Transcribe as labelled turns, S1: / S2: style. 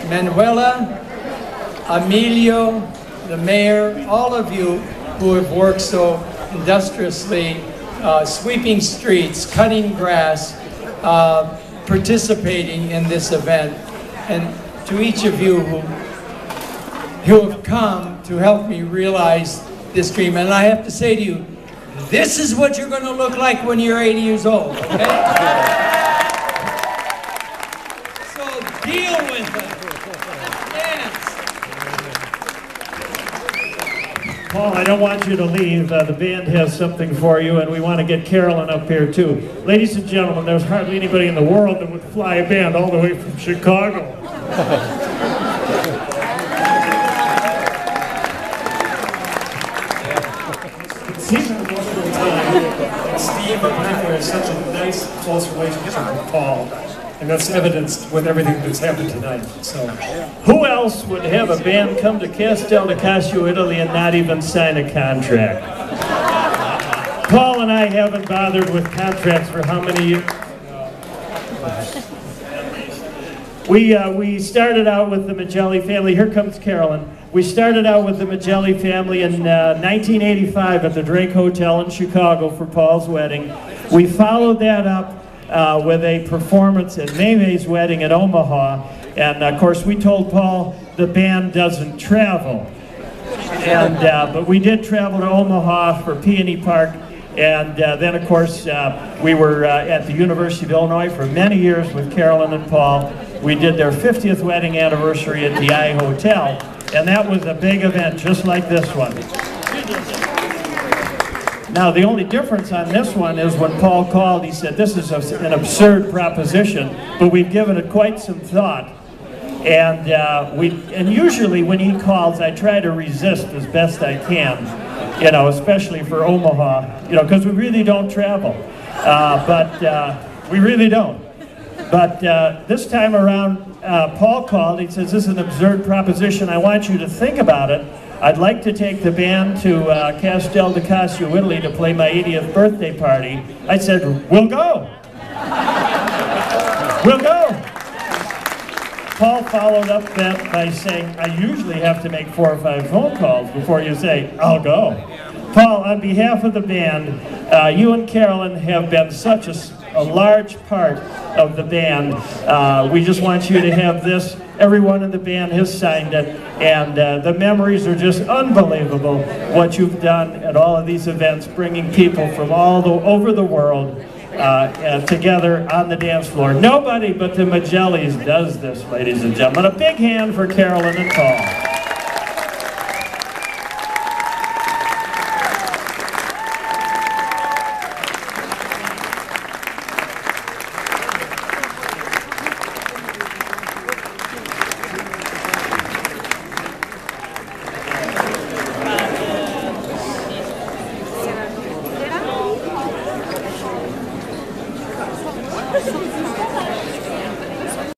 S1: Manuela, Emilio, the mayor, all of you who have worked so industriously, sweeping streets, cutting grass, participating in this event, and to each of you who have come to help me realize this dream. And I have to say to you, this is what you're going to look like when you're 80 years old, okay? Deal with it. Dance.
S2: Paul, I don't want you to leave. The band has something for you, and we want to get Carolyn up here, too. Ladies and gentlemen, there's hardly anybody in the world that would fly a band all the way from Chicago.
S3: It seems an emotional time. Steve and Michael have such a nice, close relationship with Paul. And that's evidenced with everything that's happened tonight. So,
S2: who else would have a band come to Castel di Cassio, Italy, and not even sign a contract? Paul and I haven't bothered with contracts for how many years? We started out with the Magelli family. Here comes Carolyn. We started out with the Magelli family in 1985 at the Drake Hotel in Chicago for Paul's wedding. We followed that up with a performance at Maymay's wedding at Omaha, and of course we told Paul the band doesn't travel, and but we did travel to Omaha for Peony Park, and then of course we were at the University of Illinois for many years with Carolyn and Paul. We did their 50th wedding anniversary at the I Hotel, and that was a big event just like this one. Now, the only difference on this one is when Paul called, he said, this is an absurd proposition, but we've given it quite some thought. And, usually when he calls, I try to resist as best I can, you know, especially for Omaha, you know, because we really don't travel. We really don't. But this time around, Paul called, he says, this is an absurd proposition, I want you to think about it. I'd like to take the band to Castel di Cassio, Italy to play my 80th birthday party. I said, we'll go. We'll go. Paul followed up that by saying, I usually have to make 4 or 5 phone calls before you say, I'll go. Paul, on behalf of the band, you and Carolyn have been such a large part of the band. We just want you to have this. Everyone in the band has signed it, and the memories are just unbelievable, what you've done at all of these events, bringing people from over the world together on the dance floor. Nobody but the Magellis does this, ladies and gentlemen. A big hand for Carolyn and Paul.